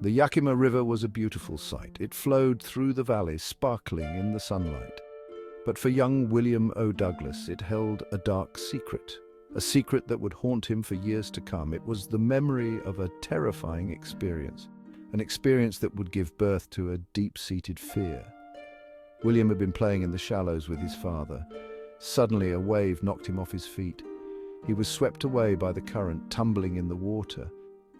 The Yakima River was a beautiful sight. It flowed through the valley, sparkling in the sunlight. But for young William O. Douglas, it held a dark secret, a secret that would haunt him for years to come. It was the memory of a terrifying experience, an experience that would give birth to a deep-seated fear. William had been playing in the shallows with his father. Suddenly, a wave knocked him off his feet. He was swept away by the current, tumbling in the water.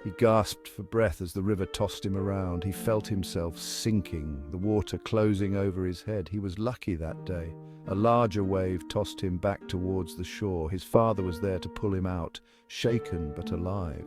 He gasped for breath as the river tossed him around. He felt himself sinking, the water closing over his head. He was lucky that day. A larger wave tossed him back towards the shore. His father was there to pull him out, shaken but alive.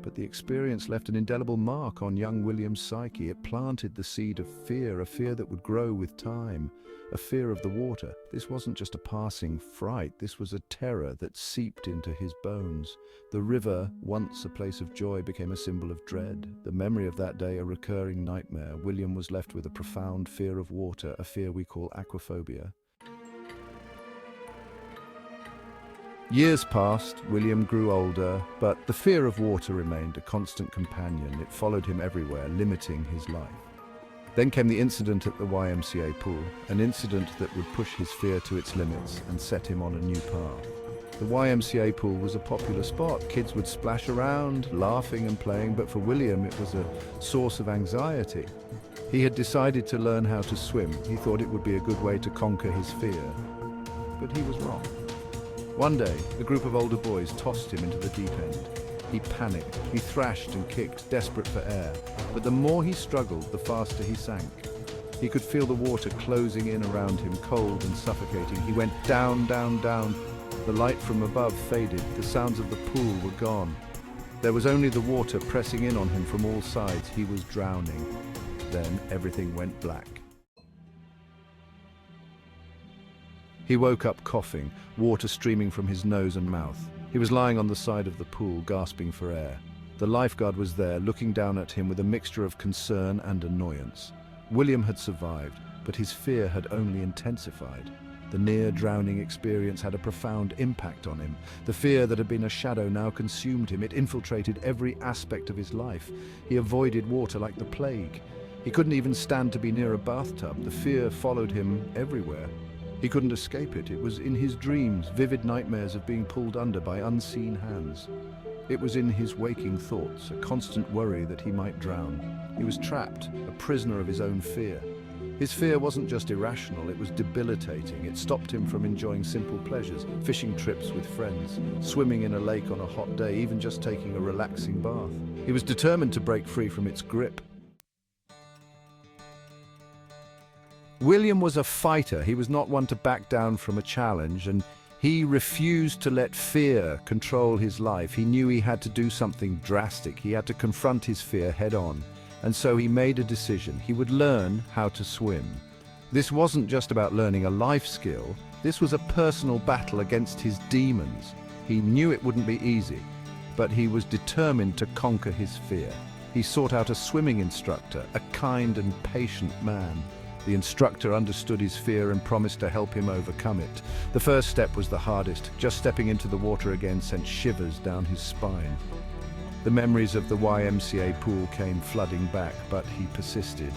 But the experience left an indelible mark on young William's psyche. It planted the seed of fear, a fear that would grow with time, a fear of the water. This wasn't just a passing fright, this was a terror that seeped into his bones. The river, once a place of joy, became a symbol of dread. The memory of that day a recurring nightmare. William was left with a profound fear of water, a fear we call aquaphobia. Years passed, William grew older, but the fear of water remained a constant companion. It followed him everywhere, limiting his life. Then came the incident at the YMCA pool, an incident that would push his fear to its limits and set him on a new path. The YMCA pool was a popular spot. Kids would splash around, laughing and playing, but for William it was a source of anxiety. He had decided to learn how to swim. He thought it would be a good way to conquer his fear, but he was wrong. One day, a group of older boys tossed him into the deep end. He panicked, he thrashed and kicked, desperate for air. But the more he struggled, the faster he sank. He could feel the water closing in around him, cold and suffocating. He went down, down, down. The light from above faded. The sounds of the pool were gone. There was only the water pressing in on him from all sides. He was drowning. Then everything went black. He woke up coughing, water streaming from his nose and mouth. He was lying on the side of the pool, gasping for air. The lifeguard was there, looking down at him with a mixture of concern and annoyance. William had survived, but his fear had only intensified. The near-drowning experience had a profound impact on him. The fear that had been a shadow now consumed him. It infiltrated every aspect of his life. He avoided water like the plague. He couldn't even stand to be near a bathtub. The fear followed him everywhere. He couldn't escape it. It was in his dreams, vivid nightmares of being pulled under by unseen hands. It was in his waking thoughts, a constant worry that he might drown. He was trapped, a prisoner of his own fear. His fear wasn't just irrational, it was debilitating. It stopped him from enjoying simple pleasures, fishing trips with friends, swimming in a lake on a hot day, even just taking a relaxing bath. He was determined to break free from its grip. William was a fighter. He was not one to back down from a challenge, and he refused to let fear control his life. He knew he had to do something drastic. He had to confront his fear head-on. And so he made a decision. He would learn how to swim. This wasn't just about learning a life skill. This was a personal battle against his demons. He knew it wouldn't be easy, but he was determined to conquer his fear. He sought out a swimming instructor, a kind and patient man. The instructor understood his fear and promised to help him overcome it. The first step was the hardest. Just stepping into the water again sent shivers down his spine. The memories of the YMCA pool came flooding back, but he persisted.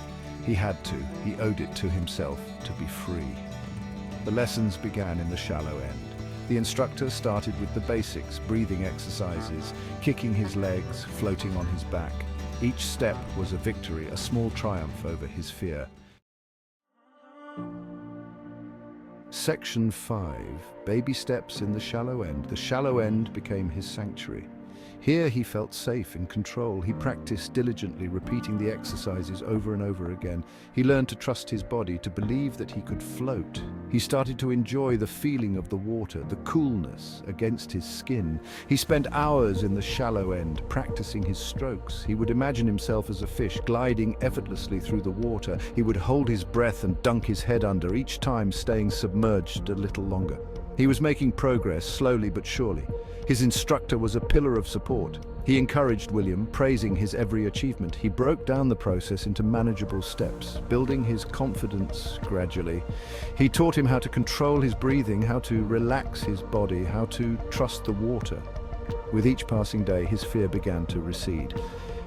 He had to. He owed it to himself to be free. The lessons began in the shallow end. The instructor started with the basics, breathing exercises, kicking his legs, floating on his back. Each step was a victory, a small triumph over his fear. Section 5. Baby steps in the shallow end. The shallow end became his sanctuary. Here he felt safe, in control. He practiced diligently, repeating the exercises over and over again. He learned to trust his body, to believe that he could float. He started to enjoy the feeling of the water, the coolness against his skin. He spent hours in the shallow end, practicing his strokes. He would imagine himself as a fish, gliding effortlessly through the water. He would hold his breath and dunk his head under, each time staying submerged a little longer. He was making progress, slowly but surely. His instructor was a pillar of support. He encouraged William, praising his every achievement. He broke down the process into manageable steps, building his confidence gradually. He taught him how to control his breathing, how to relax his body, how to trust the water. With each passing day, his fear began to recede.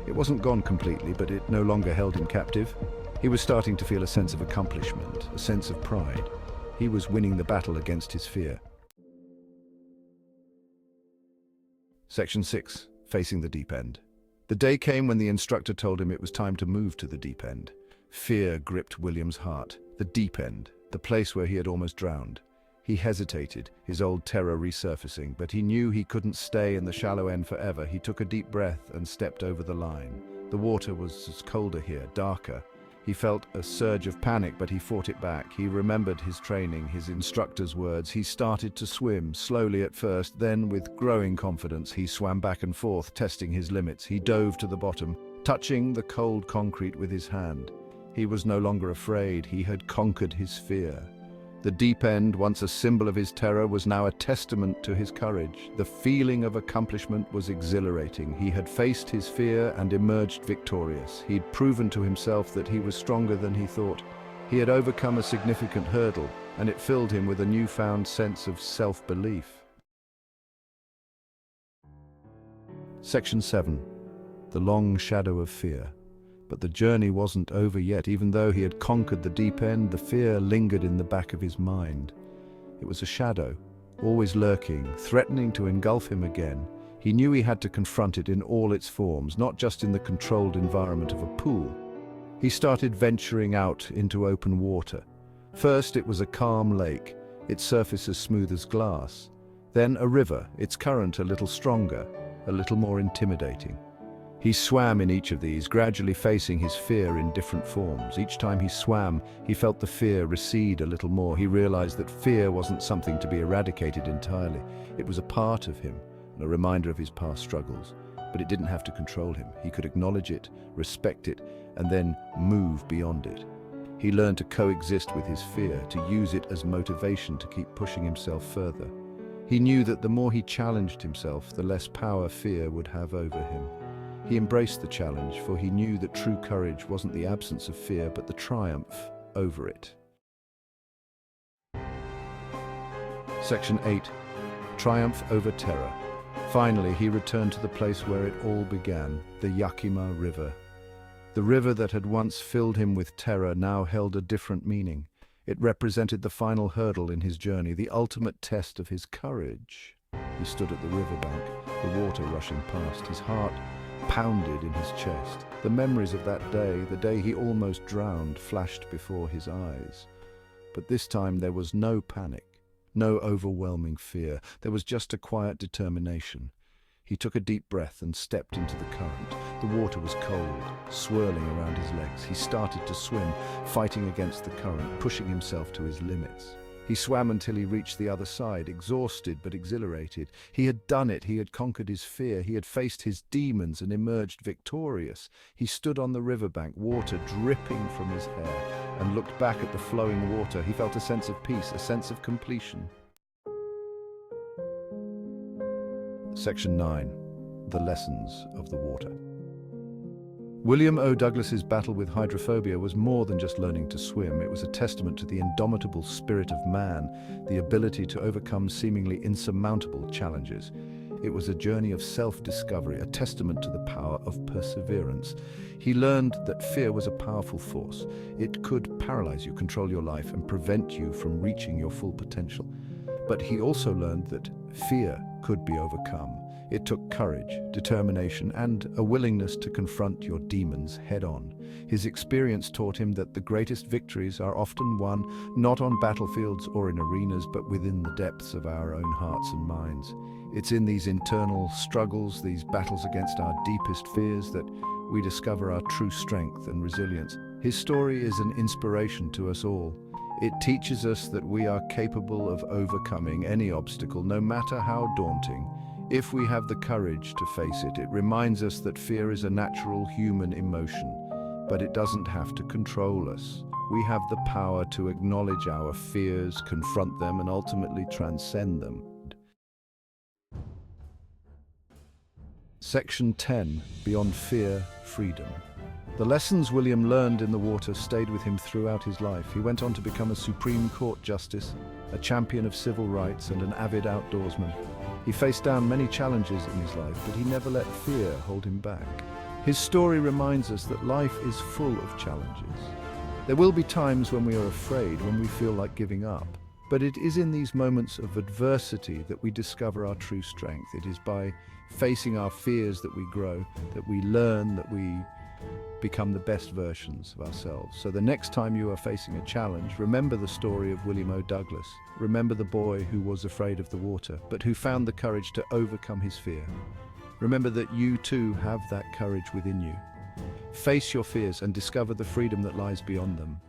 It wasn't gone completely, but it no longer held him captive. He was starting to feel a sense of accomplishment, a sense of pride. He was winning the battle against his fear. Section 6. Facing the deep end. The day came when the instructor told him it was time to move to the deep end. Fear gripped William's heart. The deep end, the place where he had almost drowned. He hesitated, his old terror resurfacing, but he knew he couldn't stay in the shallow end forever. He took a deep breath and stepped over the line. The water was colder here, darker. He felt a surge of panic, but he fought it back. He remembered his training, his instructor's words. He started to swim, slowly at first, then with growing confidence, he swam back and forth, testing his limits. He dove to the bottom, touching the cold concrete with his hand. He was no longer afraid. He had conquered his fear. The deep end, once a symbol of his terror, was now a testament to his courage. The feeling of accomplishment was exhilarating. He had faced his fear and emerged victorious. He'd proven to himself that he was stronger than he thought. He had overcome a significant hurdle, and it filled him with a newfound sense of self-belief. Section 7. The long shadow of fear. But the journey wasn't over yet. Even though he had conquered the deep end, the fear lingered in the back of his mind. It was a shadow, always lurking, threatening to engulf him again. He knew he had to confront it in all its forms, not just in the controlled environment of a pool. He started venturing out into open water. First, it was a calm lake, its surface as smooth as glass. Then a river, its current a little stronger, a little more intimidating. He swam in each of these, gradually facing his fear in different forms. Each time he swam, he felt the fear recede a little more. He realized that fear wasn't something to be eradicated entirely. It was a part of him, a reminder of his past struggles. But it didn't have to control him. He could acknowledge it, respect it, and then move beyond it. He learned to coexist with his fear, to use it as motivation to keep pushing himself further. He knew that the more he challenged himself, the less power fear would have over him. He embraced the challenge, for he knew that true courage wasn't the absence of fear, but the triumph over it. Section 8. Triumph over terror. Finally, he returned to the place where it all began, the Yakima River. The river that had once filled him with terror now held a different meaning. It represented the final hurdle in his journey, the ultimate test of his courage. He stood at the riverbank, the water rushing past, his heart pounded in his chest. The memories of that day, the day he almost drowned, flashed before his eyes. But this time there was no panic, no overwhelming fear. There was just a quiet determination. He took a deep breath and stepped into the current. The water was cold, swirling around his legs. He started to swim, fighting against the current, pushing himself to his limits. He swam until he reached the other side, exhausted but exhilarated. He had done it. He had conquered his fear. He had faced his demons and emerged victorious. He stood on the riverbank, water dripping from his hair, and looked back at the flowing water. He felt a sense of peace, a sense of completion. Section 9. The Lessons of the Water. William O. Douglas's battle with hydrophobia was more than just learning to swim. It was a testament to the indomitable spirit of man, the ability to overcome seemingly insurmountable challenges. It was a journey of self-discovery, a testament to the power of perseverance. He learned that fear was a powerful force. It could paralyze you, control your life, and prevent you from reaching your full potential. But he also learned that fear could be overcome. It took courage, determination, and a willingness to confront your demons head-on. His experience taught him that the greatest victories are often won not on battlefields or in arenas, but within the depths of our own hearts and minds. It's in these internal struggles, these battles against our deepest fears, that we discover our true strength and resilience. His story is an inspiration to us all. It teaches us that we are capable of overcoming any obstacle, no matter how daunting. If we have the courage to face it, it reminds us that fear is a natural human emotion, but it doesn't have to control us. We have the power to acknowledge our fears, confront them, and ultimately transcend them. Section 10. Beyond Fear, Freedom. The lessons William learned in the water stayed with him throughout his life. He went on to become a Supreme Court justice, a champion of civil rights, and an avid outdoorsman. He faced down many challenges in his life, but he never let fear hold him back. His story reminds us that life is full of challenges. There will be times when we are afraid, when we feel like giving up. But it is in these moments of adversity that we discover our true strength. It is by facing our fears that we grow, that we learn, that we become the best versions of ourselves. So the next time you are facing a challenge, remember the story of William O. Douglas. Remember the boy who was afraid of the water, but who found the courage to overcome his fear. Remember that you too have that courage within you. Face your fears and discover the freedom that lies beyond them.